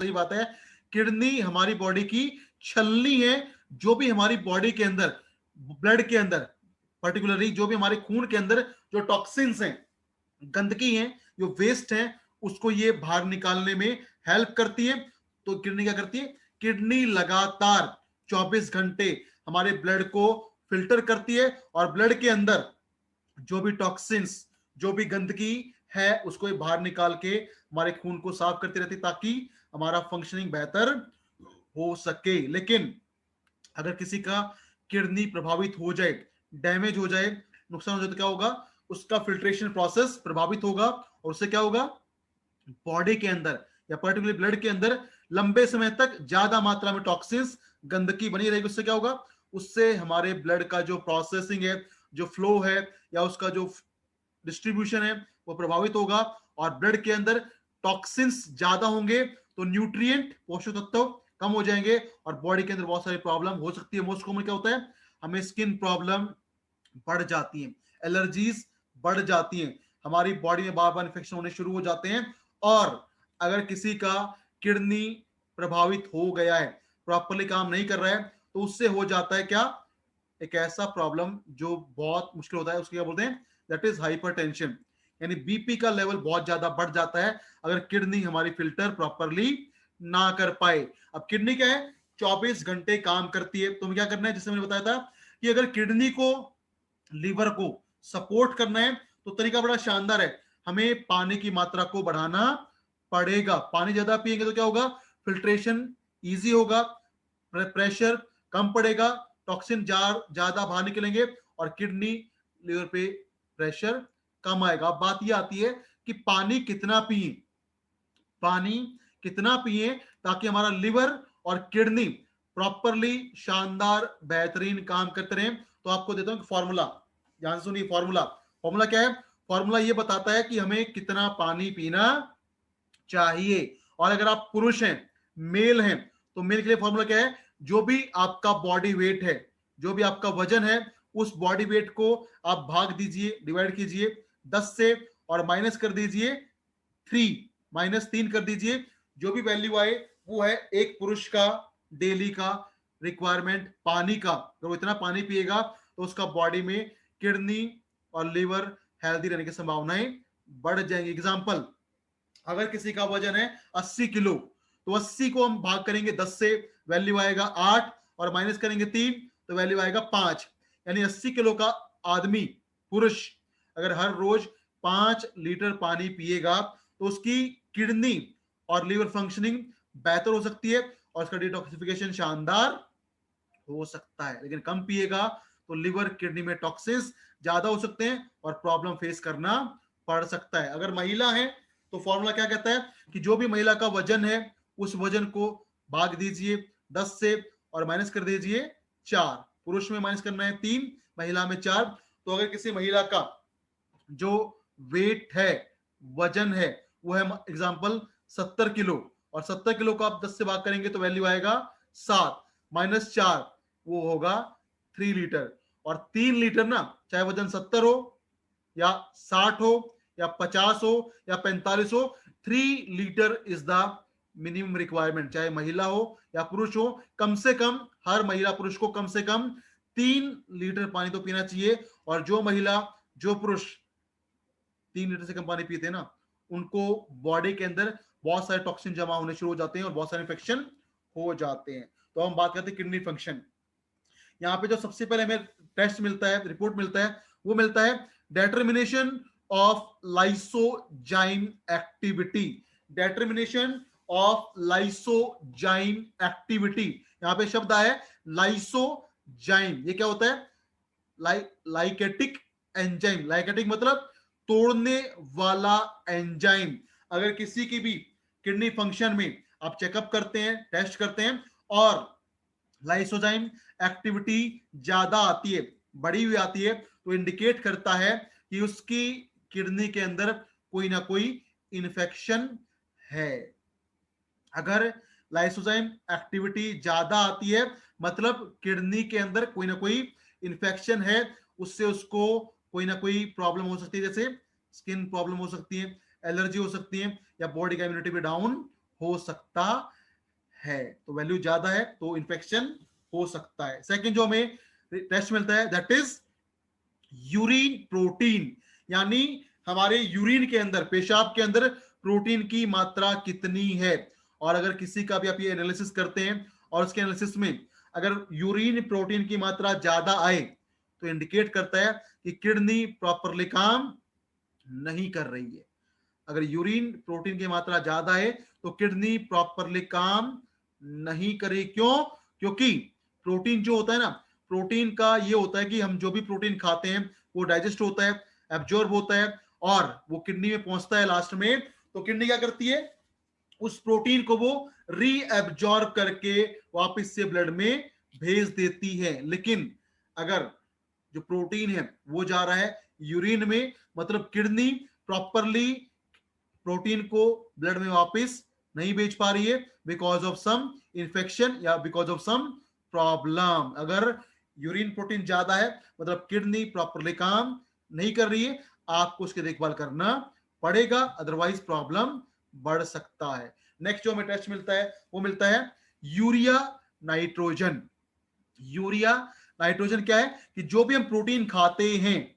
सही बात है, किडनी हमारी बॉडी की छलनी है। जो भी हमारी बॉडी के अंदर, ब्लड के अंदर, पर्टिकुलरली जो भी हमारे खून के अंदर जो टॉक्सिन्स हैं, गंदगी है, जो वेस्ट है, उसको ये बाहर निकालने में हेल्प करती है। तो किडनी क्या करती है? किडनी लगातार 24 घंटे हमारे ब्लड को फिल्टर करती है और ब्लड के अंदर जो भी टॉक्सिन्स, जो भी गंदगी है, उसको ये बाहर निकाल के हमारे खून को साफ करती रहती है, ताकि हमारा फंक्शनिंग बेहतर हो सके। लेकिन अगर किसी का किडनी प्रभावित हो जाए, डैमेज हो जाए, नुकसान हो जाए, तो क्या होगा? उसका फिल्ट्रेशन प्रोसेस प्रभावित होगा और उससे क्या होगा? बॉडी के अंदर या पर्टिकुलर ब्लड के अंदर लंबे समय तक ज्यादा मात्रा में टॉक्सिन्स, गंदगी बनी रहेगी। उससे क्या होगा? उससे हमारे ब्लड का जो प्रोसेसिंग है, जो फ्लो है, या उसका जो डिस्ट्रीब्यूशन है, वो प्रभावित होगा। और ब्लड के अंदर टॉक्सिन्स ज्यादा होंगे तो न्यूट्रिएंट, पोषक तत्व कम हो जाएंगे और बॉडी के अंदर बहुत सारी प्रॉब्लम हो सकती है। मोस्ट कॉमन क्या होता है? हमें स्किन प्रॉब्लम बढ़ जाती हैं, एलर्जीज बढ़ जाती हैं, हमारी बॉडी में बार बार इन्फेक्शन होने शुरू हो जाते हैं। और अगर किसी का किडनी प्रभावित हो गया है, प्रॉपरली काम नहीं कर रहा है, तो उससे हो जाता है क्या? एक ऐसा प्रॉब्लम जो बहुत मुश्किल होता है, उसको क्या बोलते हैं? दैट इज हाइपरटेंशन, यानी बीपी का लेवल बहुत ज्यादा बढ़ जाता है अगर किडनी हमारी फिल्टर प्रॉपरली ना कर पाए। अब किडनी क्या है? 24 घंटे काम करती है। तो हमें क्या करना है? जैसे मैंने बताया था कि अगर किडनी को, लीवर को सपोर्ट करना है, तो तरीका बड़ा शानदार है। हमें पानी की मात्रा को बढ़ाना पड़ेगा। पानी ज्यादा पिएंगे तो क्या होगा? फिल्ट्रेशन इजी होगा, प्रेशर कम पड़ेगा, टॉक्सिन ज्यादा बाहर निकलेंगे और किडनी, लीवर पे प्रेशर कम आएगा। अब बात यह आती है कि पानी कितना पिए, पानी कितना पिए ताकि हमारा लिवर और किडनी प्रॉपरली शानदार बेहतरीन काम करते रहे। तो आपको देता हूं फॉर्मूला, ध्यान से सुनिए। फॉर्मूला, फॉर्मूला क्या है? फॉर्मूला ये बताता है कि हमें कितना पानी पीना चाहिए। और अगर आप पुरुष हैं, मेल हैं, तो मेल के लिए फॉर्मूला क्या है? जो भी आपका बॉडी वेट है, जो भी आपका वजन है, उस बॉडी वेट को आप भाग दीजिए, डिवाइड कीजिए 10 से और माइनस कर दीजिए 3, -3 कर दीजिए। जो भी वैल्यू आए वो है एक पुरुष का डेली का रिक्वायरमेंट पानी का। अगर वो इतना पानी पिएगा तो उसका बॉडी में किडनी और लीवर हेल्दी रहने की संभावनाएं बढ़ जाएंगी। एग्जांपल, अगर किसी का वजन है 80 किलो, तो 80 को हम भाग करेंगे 10 से, वैल्यू आएगा 8, और माइनस करेंगे 3, तो वैल्यू आएगा 5। यानी 80 किलो का आदमी, पुरुष, अगर हर रोज 5 लीटर पानी पिएगा तो उसकी किडनी और लीवर फंक्शनिंग बेहतर हो सकती है और उसका डिटॉक्सिफिकेशन शानदार हो सकता है। लेकिन कम पिएगा तो लिवर, किडनी में टॉक्सिन्स ज्यादा हो सकते हैं और प्रॉब्लम फेस करना पड़ सकता है। अगर महिला है तो फॉर्मूला क्या कहता है कि जो भी महिला का वजन है, उस वजन को भाग दीजिए 10 से और माइनस कर दीजिए 4। पुरुष में माइनस करना है 3, महिला में 4। तो अगर किसी महिला का जो वेट है, वजन है, वो है एग्जांपल 70 किलो, और 70 किलो को आप 10 से भाग करेंगे तो वैल्यू आएगा 7, -4, वो होगा 3 लीटर। और 3 लीटर ना, चाहे वजन 70 हो या 60 हो या 50 हो या 45 हो, 3 litre is the minimum requirement. चाहे महिला हो या पुरुष हो, कम से कम हर महिला पुरुष को कम से कम 3 लीटर पानी तो पीना चाहिए। और जो महिला, जो पुरुष 3 लीटर से कम पानी पीते हैं ना, उनको बॉडी के अंदर बहुत सारे टॉक्सिन जमा होने शुरू हो जाते हैं और बहुत सारे इन्फेक्शन हो जाते हैं। तो हम बात करते हैं किडनी फंक्शन। यहाँ पे जो सबसे पहले हमें टेस्ट मिलता है, रिपोर्ट मिलता है, वो मिलता है determination of lysozyme activity. Determination of lysozyme activity, यहाँ पे शब्द आया है लाइसोजाइम। ये क्या होता है? लाइकेटिक एंजाइम। लाइकेटिक मतलब तोड़ने वाला एंजाइम। अगर किसी की भी किडनी फंक्शन में आप चेकअप करते हैं, टेस्ट करते हैं, और लाइसोजाइम एक्टिविटी ज्यादा आती है, बड़ी हुई आती है, तो इंडिकेट करता है कि उसकी किडनी के अंदर कोई ना कोई इन्फेक्शन है। अगर लाइसोजाइम एक्टिविटी ज्यादा आती है, मतलब किडनी के अंदर कोई ना कोई इन्फेक्शन है, उससे उसको कोई ना कोई प्रॉब्लम हो सकती है। जैसे स्किन प्रॉब्लम हो सकती है, एलर्जी हो सकती है, या बॉडी का इम्यूनिटी भी डाउन हो सकता है। तो वैल्यू ज्यादा है तो इन्फेक्शन हो सकता है। सेकंड जो हमें टेस्ट मिलता है दैट इज यूरिन प्रोटीन, यानी हमारे यूरिन के अंदर, पेशाब के अंदर प्रोटीन की मात्रा कितनी है। और अगर किसी का भी आप ये एनालिसिस करते हैं और उसके एनालिसिस में अगर यूरिन प्रोटीन की मात्रा ज्यादा आए तो इंडिकेट करता है कि किडनी प्रॉपरली काम नहीं कर रही है। अगर यूरिन प्रोटीन की मात्रा ज्यादा है तो किडनी प्रॉपरली काम नहीं करे। क्यों? क्योंकि प्रोटीन जो होता है ना, प्रोटीन का ये होता है कि हम जो भी प्रोटीन खाते हैं वो डाइजेस्ट होता है, एब्जॉर्ब होता है और वो किडनी में पहुंचता है लास्ट में। तो किडनी क्या करती है, उस प्रोटीन को वो रीएब्जॉर्ब करके वापस से ब्लड में भेज देती है। लेकिन अगर जो प्रोटीन है वो जा रहा है यूरिन में, मतलब किडनी प्रॉपरली प्रोटीन को ब्लड में वापस नहीं भेज पा रही है बिकॉज ऑफ सम इंफेक्शन या बिकॉज ऑफ सम प्रॉब्लम। अगर यूरिन प्रोटीन ज्यादा है मतलब किडनी प्रॉपरली काम नहीं कर रही है, आपको उसकी देखभाल करना पड़ेगा, अदरवाइज प्रॉब्लम बढ़ सकता है। नेक्स्ट जो हमें टेस्ट मिलता है वो मिलता है यूरिया नाइट्रोजन। यूरिया नाइट्रोजन क्या है कि जो भी हम प्रोटीन खाते हैं,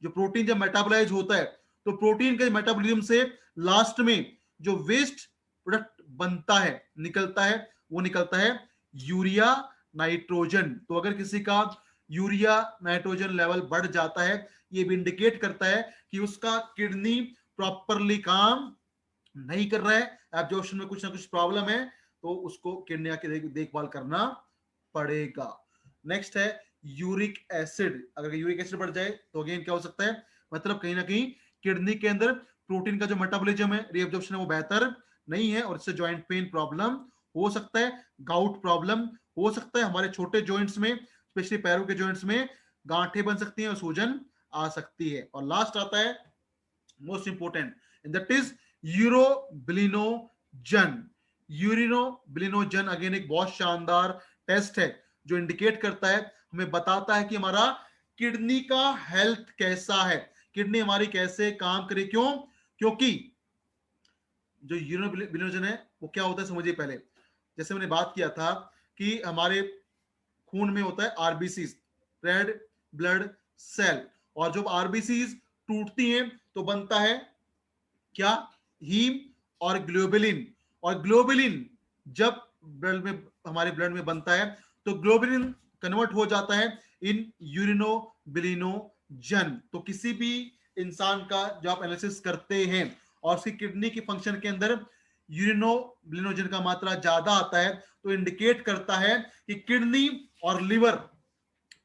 जो प्रोटीन जब मेटाबोलाइज होता है तो प्रोटीन के मेटाबॉलिज्म से लास्ट में जो वेस्ट प्रोडक्ट बनता है, निकलता है, वो निकलता है यूरिया नाइट्रोजन। तो अगर किसी का यूरिया नाइट्रोजन लेवल बढ़ जाता है, ये भी इंडिकेट करता है कि उसका किडनी प्रॉपरली काम नहीं कर रहा है, एब्जॉर्प्शन में कुछ ना कुछ प्रॉब्लम है, तो उसको किडनी की देखभाल करना पड़ेगा। नेक्स्ट है यूरिक एसिड। अगर यूरिक एसिड बढ़ जाए तो अगेन क्या हो सकता है, मतलब कहीं ना कहीं किडनी के अंदर प्रोटीन का जो मेटाबॉलिज्म है, रीअब्जॉर्प्शन है, वो बेहतर नहीं है और इससे जॉइंट पेन प्रॉब्लम हो सकता है, गाउट प्रॉब्लम हो सकता है, हमारे छोटे जॉइंट्स में स्पेशली पैरों के जॉइंट्स में गांठें बन सकती हैं और सूजन आ सकती है। और लास्ट आता है most important and that is urobilinogen. Urobilinogen again एक बहुत शानदार टेस्ट है जो इंडिकेट करता है, हमें बताता है कि हमारा किडनी का हेल्थ कैसा है, किडनी हमारी कैसे काम करे। क्यों? क्योंकि जो यूरिनोबिलिनोजन है वो क्या होता है समझिए पहले। जैसे मैंने बात किया था कि हमारे खून में होता है आरबीसीज, रेड ब्लड सेल, और जब आरबीसीज टूटती हैं तो बनता है क्या, हीम और ग्लोबुलिन। और ग्लोबुलिन जब ब्लड में, हमारे ब्लड में बनता है तो ग्लोबुलिन कन्वर्ट हो जाता है इन यूरिनोबिलिनोजन। तो किसी भी इंसान का जो आप एनालिसिस करते हैं और उसकी किडनी की फंक्शन के अंदर यूरिनोबिलिनोजन का मात्रा ज्यादा आता है तो इंडिकेट करता है कि किडनी और लिवर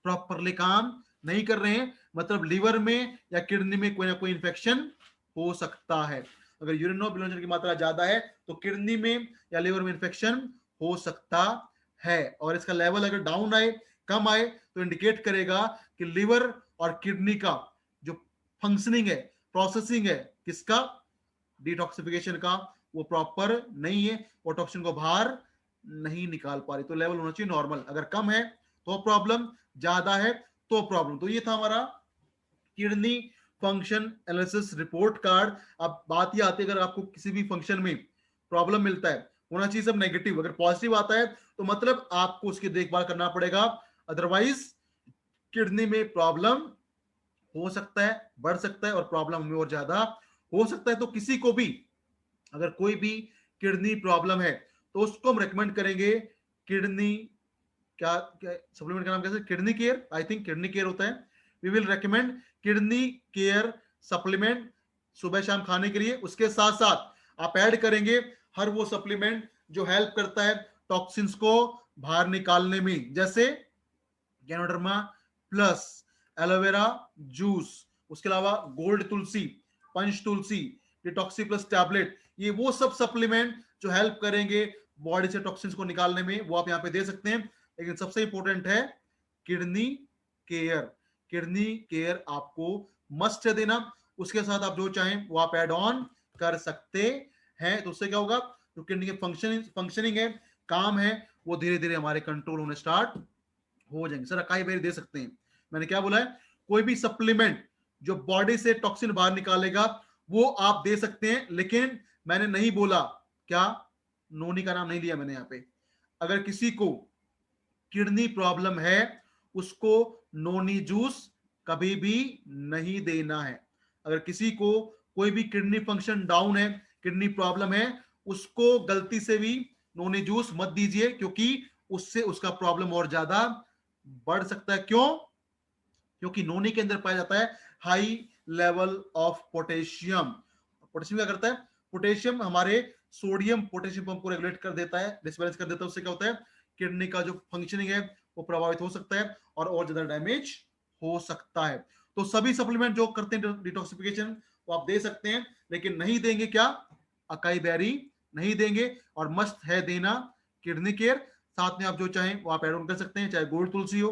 प्रॉपरली काम नहीं कर रहे हैं, मतलब लिवर में या किडनी में कोई ना कोई इंफेक्शन हो सकता है। अगर यूरिनोबिलिनोजन की मात्रा ज्यादा है तो किडनी में या लिवर में इंफेक्शन हो सकता है। और इसका लेवल अगर डाउन आए, कम आए, तो इंडिकेट करेगा कि लिवर और किडनी का जो फंक्शनिंग है, प्रोसेसिंग है किसका, डिटॉक्सिफिकेशन का, वो प्रॉपर नहीं है, वो टॉक्सिन को बाहर नहीं निकाल पा रही। तो लेवल होना चाहिए नॉर्मल, अगर कम है तो प्रॉब्लम, ज्यादा है तो प्रॉब्लम। तो ये था हमारा kidney function analysis report card. अब बात ये आती है, अगर आपको किसी भी फंक्शन में प्रॉब्लम मिलता है, होना चाहिए सब नेगेटिव। अगर पॉजिटिव आता है तो मतलब आपको उसकी देखभाल करना पड़ेगा, अदरवाइज किडनी में प्रॉब्लम हो सकता है, बढ़ सकता है और प्रॉब्लम में और ज्यादा हो सकता है। तो किसी को भी अगर कोई भी किडनी प्रॉब्लम है तो उसको हम रेकमेंड करेंगे किडनी, क्या सप्लीमेंट का नाम कैसे, kidney care, I think kidney care होता है। We will recommend kidney care supplement सुबह शाम खाने के लिए। उसके साथ साथ आप ऐड करेंगे हर वो सप्लीमेंट जो हेल्प करता है टॉक्सिन्स को बाहर निकालने में, जैसे गैनोडर्मा प्लस, एलोवेरा जूस, उसके अलावा गोल्ड तुलसी, पंच तुलसी, डिटॉक्सी प्लस टैबलेट, ये वो सब सप्लीमेंट जो हेल्प करेंगे बॉडी से टॉक्सिन्स को निकालने में, वो आप यहाँ पे दे सकते हैं। लेकिन सबसे इंपॉर्टेंट है किडनी केयर। किडनी केयर आपको मस्ट है देना, उसके साथ आप जो चाहें वो आप एड ऑन कर सकते हैं। तो उससे क्या होगा, जो किडनी के फंक्शनिंग है, काम है, वो धीरे धीरे हमारे कंट्रोल होने स्टार्ट हो जाएंगे। सर अकाई बेरी दे सकते हैं, मैंने क्या बोला है, कोई भी सप्लीमेंट जो बॉडी से टॉक्सिन बाहर निकालेगा वो आप दे सकते हैं, लेकिन मैंने नहीं बोला क्या, नोनी का नाम नहीं लिया मैंने यहाँ पे। अगर किसी को किडनी प्रॉब्लम है उसको नोनी जूस कभी भी नहीं देना है। अगर किसी को कोई भी किडनी फंक्शन डाउन है, किडनी प्रॉब्लम है, उसको गलती से भी नोनी जूस मत दीजिए, क्योंकि उससे उसका प्रॉब्लम और ज्यादा बढ़ सकता है। क्यों? क्योंकि नोनी के अंदर पाया जाता है high level of potassium. Potassium क्या करता है? पोटेशियम हमारे सोडियम पोटेशियम पंप को रेगुलेट कर देता है, डिसबैलेंस कर देता है। उससे क्या होता है? किडनी का जो फंक्शनिंग है वो प्रभावित हो सकता है और ज्यादा डैमेज हो सकता है। तो सभी सप्लीमेंट जो करते हैं डिटॉक्सिफिकेशन वो आप दे सकते हैं, लेकिन नहीं देंगे क्या? अकाई बेरी नहीं देंगे। और मस्ट है देना किडनी केयर। साथ में आप जो चाहें वो आप एड ऑन कर सकते हैं, चाहे गोल्ड तुलसी हो,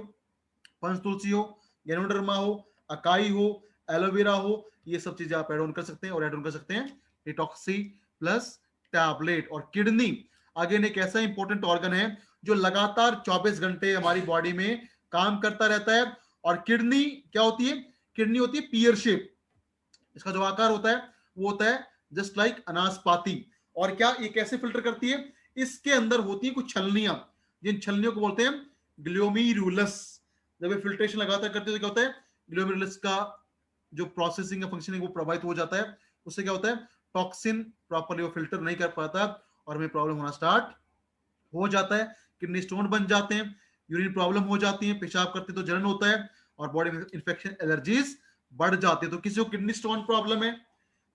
पंच तुलसी हो, गैनोडर्मा हो, अकाई हो, एलोवेरा हो, ये सब चीजें आप एड ऑन कर सकते हैं। और एड ऑन कर सकते हैं डिटॉक्सी प्लस टैबलेट। और किडनी अगेन एक ऐसा इंपॉर्टेंट ऑर्गन है जो लगातार 24 घंटे हमारी बॉडी में काम करता रहता है। और किडनी क्या होती है? किडनी होती है पियर शेप। इसका जो आकार होता है वो होता है जस्ट लाइक अनासपाती। और क्या ये कैसे फिल्टर करती है? इसके अंदर होती है कुछ छलनियां, जिन छलनियों को बोलते हैं ग्लोमेरुलस। जब ये फिल्ट्रेशन लगातार करते हैं तो क्या होता है? ग्लोमेरुलस का जो प्रोसेसिंग का फंक्शनिंग वो प्रभावित हो जाता है। उससे क्या होता है? टॉक्सिन प्रॉपर्ली वो फिल्टर नहीं कर पाता और हमें प्रॉब्लम होना स्टार्ट हो जाता है। किडनी स्टोन बन जाते हैं, यूरिन प्रॉब्लम हो जाती है, पेशाब करते तो जलन होता है और बॉडी में इन्फेक्शन एलर्जीज बढ़ जाती है। तो किसी को किडनी स्टोन प्रॉब्लम है,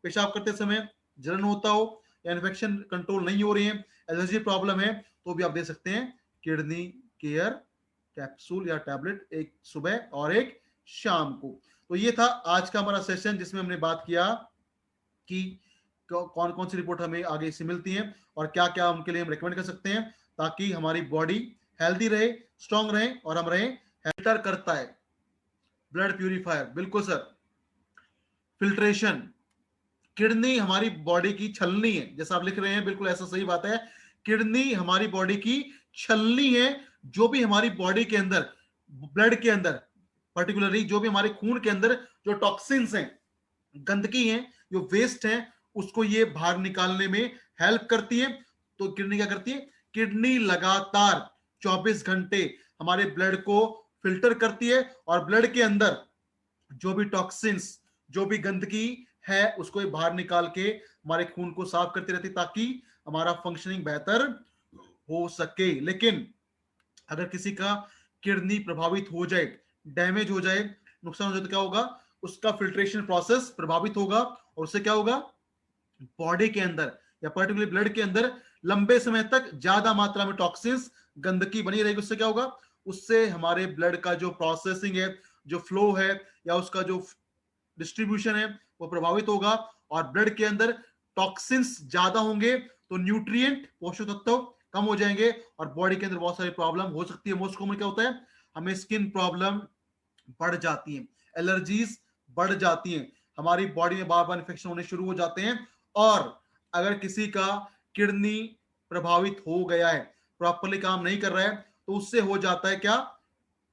पेशाब करते समय जलन होता हो या इन्फेक्शन कंट्रोल नहीं हो रही है, एलर्जी प्रॉब्लम है, तो भी आप दे सकते हैं किडनी केयर कैप्सूल या टैबलेट, एक सुबह और एक शाम को। तो ये था आज का हमारा सेशन जिसमें हमने बात किया कि कौन कौन सी रिपोर्ट हमें आगे से मिलती हैं और क्या क्या उनके लिए हम रेकमेंड कर सकते हैं ताकि हमारी बॉडी हेल्दी रहे, स्ट्रांग रहे और हम रहे। फिल्टर करता है ब्लड प्यूरिफायर, बिल्कुल सर। फिल्ट्रेशन, किडनी हमारी बॉडी की छलनी है, जैसा आप लिख रहे हैं बिल्कुल ऐसा सही बात है। किडनी हमारी बॉडी की छलनी है। जो भी हमारी बॉडी के अंदर, ब्लड के अंदर पर्टिकुलरली, जो भी हमारे खून के अंदर जो टॉक्सिन्स हैं, गंदगी है, जो वेस्ट है, उसको ये बाहर निकालने में हेल्प करती है। तो किडनी क्या करती है? किडनी लगातार 24 घंटे हमारे ब्लड को फिल्टर करती है और ब्लड के अंदर जो भी टॉक्सिन्स, जो भी गंदगी है, उसको ये बाहर निकाल के हमारे खून को साफ करती रहती ताकि हमारा फंक्शनिंग बेहतर हो सके। लेकिन अगर किसी का किडनी प्रभावित हो जाए, डैमेज हो जाए, नुकसान हो जाए, तो क्या होगा? उसका फिल्ट्रेशन प्रोसेस प्रभावित होगा और उससे क्या होगा? बॉडी के अंदर या पर्टिकुलर ब्लड के अंदर लंबे समय तक ज्यादा मात्रा में टॉक्सिन्स, गंदगी बनी रहेगी। उससे क्या होगा? उससे हमारे ब्लड का जो प्रोसेसिंग है, जो फ्लो है या उसका जो डिस्ट्रीब्यूशन है वो प्रभावित होगा। और ब्लड के अंदर टॉक्सिन्स ज्यादा होंगे तो न्यूट्रिएंट, पोषक तत्व कम हो जाएंगे और बॉडी के अंदर बहुत सारी प्रॉब्लम हो सकती है। मोस्ट कॉमन क्या होता है? हमें स्किन प्रॉब्लम बढ़ जाती है, एलर्जीज बढ़ जाती हैं, हमारी बॉडी में बार बार इन्फेक्शन होने शुरू हो जाते हैं। और अगर किसी का किडनी प्रभावित हो गया है, प्रॉपरली काम नहीं कर रहा है, तो उससे हो जाता है क्या?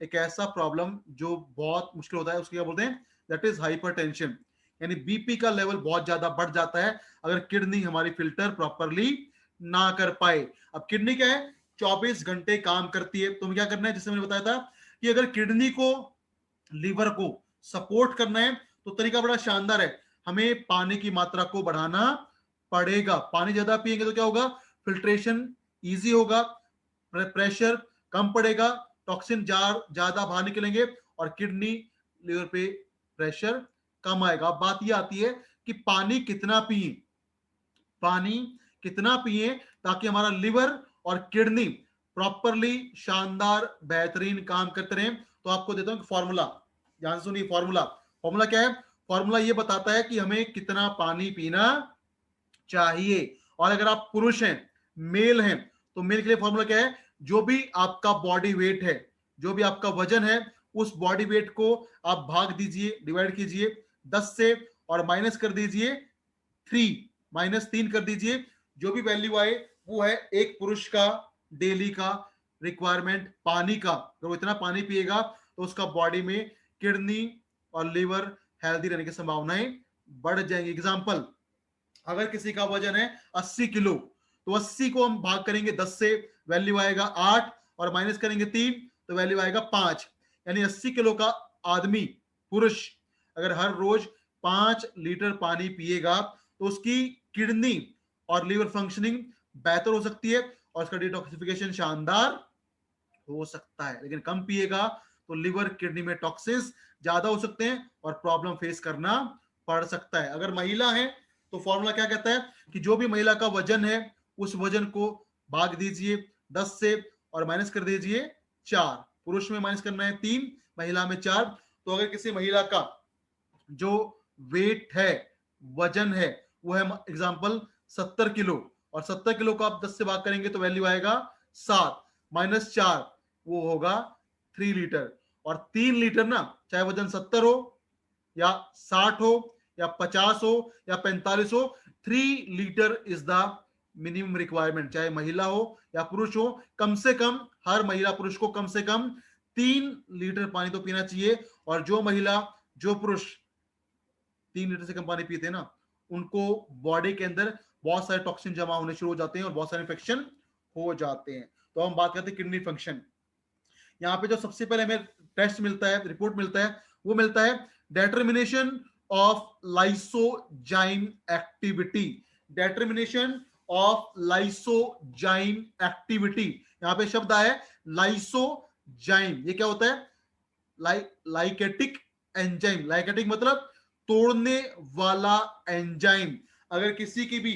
एक ऐसा प्रॉब्लम जो बहुत मुश्किल होता है, उसको क्या बोलते हैं? That is hypertension. यानी बीपी का लेवल बहुत ज्यादा बढ़ जाता है अगर किडनी हमारी फिल्टर प्रॉपरली ना कर पाए। अब किडनी क्या है? 24 घंटे काम करती है। तो क्या करना है? जैसे मैंने बताया था कि अगर किडनी को, लीवर को सपोर्ट करना है तो तरीका बड़ा शानदार है। हमें पानी की मात्रा को बढ़ाना पड़ेगा। पानी ज्यादा पिएंगे तो क्या होगा? फिल्ट्रेशन इजी होगा, प्रेशर कम पड़ेगा, टॉक्सिन ज्यादा बाहर निकलेंगे और किडनी, लीवर पे प्रेशर कम आएगा। अब बात यह आती है कि पानी कितना पिए, पानी कितना पिए ताकि हमारा लिवर और किडनी प्रॉपरली शानदार बेहतरीन काम करते रहे। तो आपको देता हूं फॉर्मूला, ध्यान से सुनिए। फॉर्मूला, फॉर्मूला क्या है? फॉर्मूला ये बताता है कि हमें कितना पानी पीना चाहिए। और अगर आप पुरुष हैं, मेल हैं, तो मेल के लिए फॉर्मूला क्या है? जो भी आपका बॉडी वेट है, जो भी आपका वजन है, उस बॉडी वेट को आप भाग दीजिए, डिवाइड कीजिए 10 से और माइनस कर दीजिए 3, -3 कर दीजिए। जो भी वैल्यू आए वो है एक पुरुष का डेली का रिक्वायरमेंट पानी का। अगर वो इतना पानी पिएगा तो उसका बॉडी में किडनी और लिवर हेल्दी रहने की संभावनाएं बढ़ जाएंगी। एग्जांपल, अगर किसी का वजन है 80 किलो, तो 80 को हम भाग करेंगे 10 से, वैल्यू आएगा 8, और माइनस करेंगे 3 तो वैल्यू आएगा 5। यानी 80 किलो का आदमी, पुरुष, अगर हर रोज 5 लीटर पानी पिएगा तो उसकी किडनी और लीवर फंक्शनिंग बेहतर हो सकती है और उसका डिटॉक्सिफिकेशन शानदार हो सकता है। लेकिन कम पिएगा तो लिवर किडनी में टॉक्सिन्स ज्यादा हो सकते हैं और प्रॉब्लम फेस करना पड़ सकता है। अगर महिला है तो फॉर्मूला क्या कहता है कि जो भी महिला का वजन है उस वजन को भाग दीजिए 10 से और माइनस कर दीजिए 4। पुरुष में माइनस करना है 3, महिला में 4। तो अगर किसी महिला का जो वेट है, वजन है, वो है एग्जांपल 70 किलो, और 70 किलो को आप 10 से भाग करेंगे तो वैल्यू आएगा 7 माइनस 4, वो होगा 3 लीटर। और 3 लीटर ना, चाहे वजन 70 हो या 60 हो या 50 हो या 45 हो, 3 litre is the minimum requirement. चाहे महिला हो या पुरुष हो, कम से कम हर महिला पुरुष को कम से कम 3 लीटर पानी तो पीना चाहिए। और जो महिला, जो पुरुष 3 लीटर से कम पानी पीते हैं ना, उनको बॉडी के अंदर बहुत सारे टॉक्सिन जमा होने शुरू हो जाते हैं और बहुत सारे इन्फेक्शन हो जाते हैं। तो हम बात करते हैं किडनी फंक्शन। यहाँ पे जो सबसे पहले हमें टेस्ट मिलता है, रिपोर्ट मिलता है, वो मिलता है determination of lysozyme activity. Determination of lysozyme activity, यहाँ पे शब्द आया लाइसोजाइम। ये क्या होता है? लाइकेटिक एंजाइम। लाइकेटिक मतलब तोड़ने वाला एंजाइम। अगर किसी की भी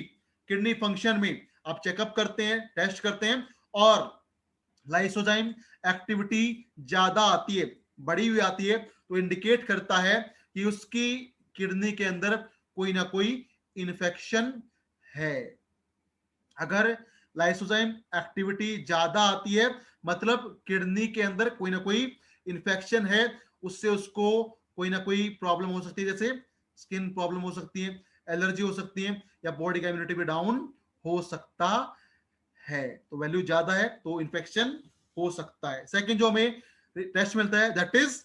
किडनी फंक्शन में आप चेकअप करते हैं, टेस्ट करते हैं, और लाइसोजाइम एक्टिविटी ज्यादा आती है, बड़ी हुई आती है, तो इंडिकेट करता है कि उसकी किडनी के अंदर कोई ना कोई इन्फेक्शन है। अगर लाइसोजाइम एक्टिविटी ज्यादा आती है मतलब किडनी के अंदर कोई ना कोई इन्फेक्शन है, उससे उसको कोई ना कोई प्रॉब्लम हो सकती है, जैसे स्किन प्रॉब्लम हो सकती है, एलर्जी हो सकती है, या बॉडी का इम्यूनिटी भी डाउन हो सकता है। तो वैल्यू ज्यादा है तो इन्फेक्शन हो सकता है। सेकंड जो हमें टेस्ट मिलता है दैट इज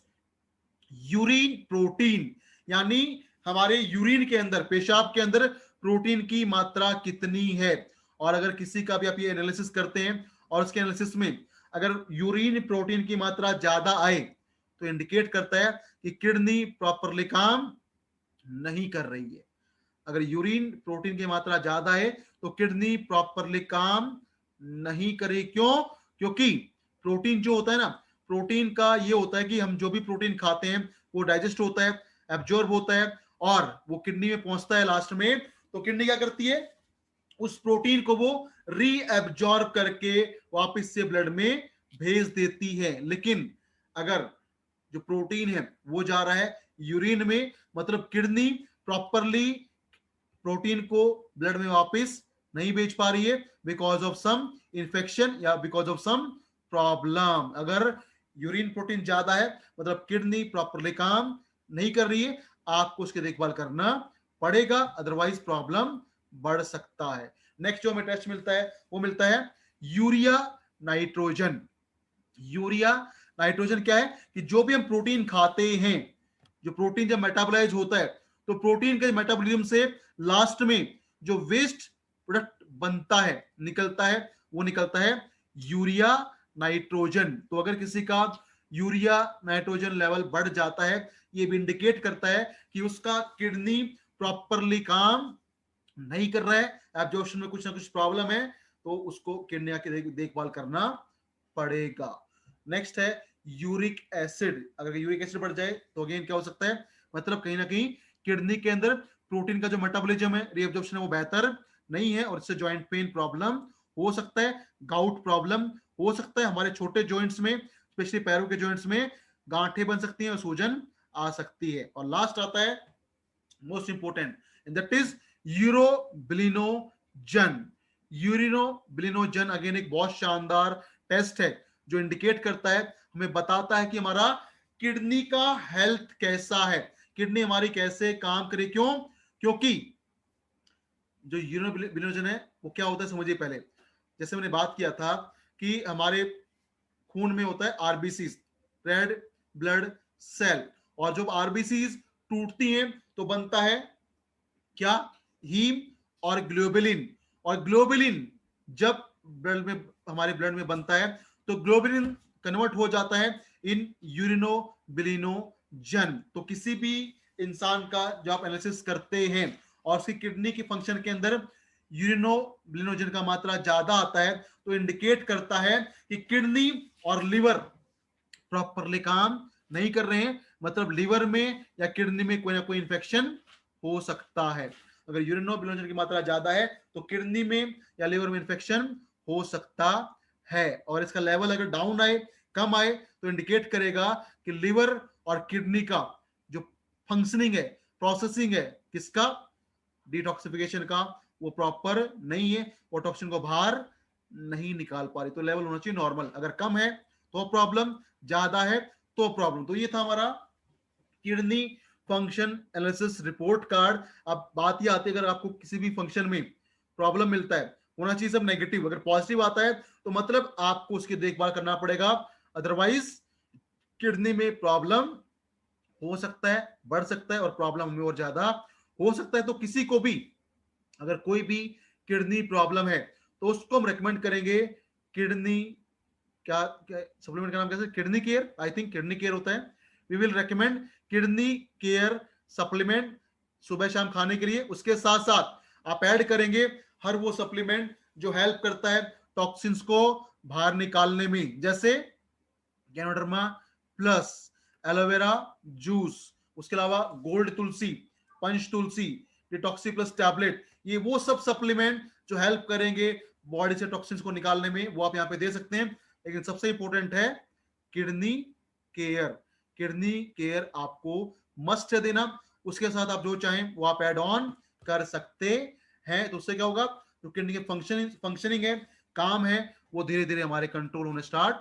यूरिन प्रोटीन, यानी हमारे यूरिन के अंदर, पेशाब के अंदर प्रोटीन की मात्रा कितनी है। और अगर किसी का भी आप ये एनालिसिस करते हैं और उसके एनालिसिस में अगर यूरिन प्रोटीन की मात्रा ज्यादा आए तो इंडिकेट करता है कि किडनी प्रॉपरली काम नहीं कर रही है। अगर यूरिन प्रोटीन की मात्रा ज्यादा है तो किडनी प्रॉपरली काम नहीं करे। क्यों? क्योंकि प्रोटीन जो होता है ना, प्रोटीन का ये होता है कि हम जो भी प्रोटीन खाते हैं वो डाइजेस्ट होता है, एब्जॉर्ब होता है, और वो किडनी में पहुंचता है लास्ट में। तो किडनी क्या करती है? उस प्रोटीन को वो रीएब्जॉर्ब करके वापस से ब्लड में भेज देती है। लेकिन अगर जो प्रोटीन है वो जा रहा है यूरिन में, मतलब किडनी प्रॉपरली प्रोटीन को ब्लड में वापस नहीं भेज पा रही है बिकॉज ऑफ सम इंफेक्शन या बिकॉज ऑफ सम प्रॉब्लम। अगर यूरिन प्रोटीन ज्यादा है मतलब किडनी प्रॉपरली काम नहीं कर रही है, आपको उसकी देखभाल करना पड़ेगा, अदरवाइज प्रॉब्लम बढ़ सकता है। नेक्स्ट जो हमें टेस्ट मिलता है वो मिलता है यूरिया नाइट्रोजन। यूरिया नाइट्रोजन क्या है कि जो भी हम प्रोटीन खाते हैं, जो प्रोटीन जब मेटाबोलाइज होता है तो प्रोटीन के मेटाबॉलिज्म से लास्ट में जो वेस्ट प्रोडक्ट बनता है, निकलता है, वो निकलता है यूरिया नाइट्रोजन। तो अगर किसी का यूरिया नाइट्रोजन लेवल बढ़ जाता है, ये भी इंडिकेट करता है कि उसका किडनी प्रॉपरली काम नहीं कर रहा है, एब्जॉर्प्शन में कुछ ना कुछ प्रॉब्लम है, तो उसको किडनी की देखभाल करना पड़ेगा। नेक्स्ट है यूरिक एसिड। अगर यूरिक एसिड बढ़ जाए तो अगेन क्या हो सकता है, मतलब कहीं ना कहीं किडनी के अंदर प्रोटीन का जो मेटाबॉलिज्म है, रीअब्जॉर्प्शन है, वो बेहतर नहीं है, और इससे जॉइंट पेन प्रॉब्लम हो सकता है, गाउट प्रॉब्लम हो सकता है, हमारे छोटे जॉइंट्स में, स्पेशली पैरों के जॉइंट्स में गांठें बन सकती हैं और सूजन आ सकती है। और लास्ट आता है most important, and that is urobilinogen. Urobilinogen again एक बहुत शानदार टेस्ट है जो इंडिकेट करता है, हमें बताता है कि हमारा किडनी का हेल्थ कैसा है, किडनी हमारी कैसे काम करे। क्यों? क्योंकि जो यूरिनोबिलिनोजन है वो क्या होता है समझिए पहले। जैसे मैंने बात किया था कि हमारे खून में होता है आरबीसीज, रेड ब्लड सेल, और जब आरबीसीज टूटती हैं तो बनता है क्या? हीम और ग्लोबुलिन। और ग्लोबुलिन जब ब्लड में हमारे ब्लड में बनता है तो ग्लोबुलिन कन्वर्ट हो जाता है इन यूरिनोबिलिनोजन। तो किसी भी इंसान का जो आप एनालिसिस करते हैं और उसकी किडनी की फंक्शन के अंदर यूरिनोबिलिनोजन का मात्रा ज्यादा आता है तो इंडिकेट करता है कि किडनी और लिवर प्रॉपरली काम नहीं कर रहे हैं, मतलब लिवर में या किडनी में कोई ना कोई इंफेक्शन हो सकता है। अगर यूरिनोबिलिनोजन की मात्रा ज्यादा है तो किडनी में या लिवर में इंफेक्शन हो सकता है। और इसका लेवल अगर डाउन आए, कम आए, तो इंडिकेट करेगा कि लिवर और किडनी का जो फंक्शनिंग है, प्रोसेसिंग है किसका, डिटॉक्सिफिकेशन का, वो प्रॉपर नहीं है, वो टॉक्सिन को बाहर नहीं निकाल पा रही। तो लेवल होना चाहिए नॉर्मल, अगर कम है तो प्रॉब्लम, ज्यादा है तो प्रॉब्लम। तो ये था हमारा kidney function analysis report card. अब बात ये आती है, अगर आपको किसी भी फंक्शन में प्रॉब्लम मिलता है, होना चाहिए सब नेगेटिव। अगर पॉजिटिव आता है तो मतलब आपको उसकी देखभाल करना पड़ेगा, अदरवाइज किडनी में प्रॉब्लम हो सकता है, बढ़ सकता है और प्रॉब्लम में और ज्यादा हो सकता है। तो किसी को भी अगर कोई भी किडनी प्रॉब्लम है तो उसको हम रेकमेंड करेंगे किडनी, क्या, सप्लीमेंट का नाम कैसे, kidney care, I think kidney care होता है। We will recommend kidney care supplement सुबह शाम खाने के लिए। उसके साथ साथ आप ऐड करेंगे हर वो सप्लीमेंट जो हेल्प करता है टॉक्सिन्स को बाहर निकालने में, जैसे गैनोडर्मा प्लस, एलोवेरा जूस, उसके अलावा गोल्ड तुलसी, पंच तुलसी, डिटॉक्सी प्लस टैबलेट, ये वो सब सप्लीमेंट जो हेल्प करेंगे बॉडी से टॉक्सिन्स को निकालने में, वो आप यहाँ पे दे सकते हैं। लेकिन सबसे इंपॉर्टेंट है किडनी केयर। किडनी केयर आपको मस्ट है देना, उसके साथ आप जो चाहें वो आप एड ऑन कर सकते हैं। तो उससे क्या होगा, जो किडनी के फंक्शनिंग है, काम है, वो धीरे धीरे हमारे कंट्रोल होने स्टार्ट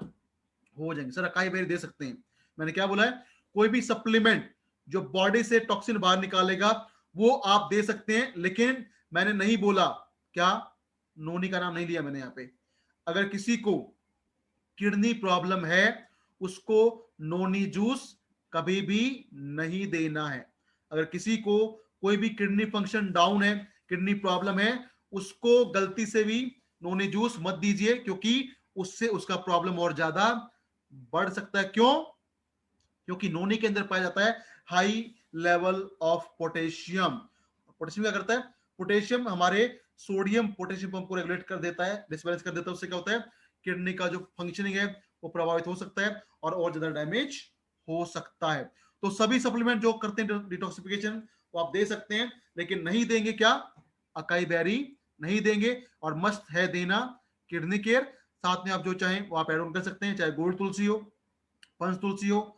हो जाएंगे। सर अकाई बेरी दे सकते हैं, मैंने क्या बोला है, कोई भी सप्लीमेंट जो बॉडी से टॉक्सिन बाहर निकालेगा वो आप दे सकते हैं, लेकिन मैंने नहीं बोला क्या, नोनी का नाम नहीं लिया मैंने यहाँ पे। अगर किसी को किडनी प्रॉब्लम है उसको नोनी जूस कभी भी नहीं देना है। अगर किसी को कोई भी किडनी फंक्शन डाउन है, किडनी प्रॉब्लम है, उसको गलती से भी नोनी जूस मत दीजिए, क्योंकि उससे उसका प्रॉब्लम और ज्यादा बढ़ सकता है। क्यों? क्योंकि नोनी के अंदर पाया जाता है high level of potassium. Potassium क्या करता है, पोटेशियम हमारे सोडियम पोटेशियम पंप को रेगुलेट कर देता है, डिसबैलेंस कर देता है। उससे क्या होता है, किडनी का जो फंक्शनिंग है वो प्रभावित हो सकता है और ज्यादा डैमेज हो सकता है। तो सभी सप्लीमेंट जो करते हैं डिटॉक्सिफिकेशन वो आप दे सकते हैं, लेकिन नहीं देंगे क्या, अकाई बेरी नहीं देंगे। और मस्त है देना किडनी केयर। साथ में आप जो चाहें वो आप एड ऑन कर सकते हैं, चाहे गोल्ड तुलसी हो, पंच तुलसी हो,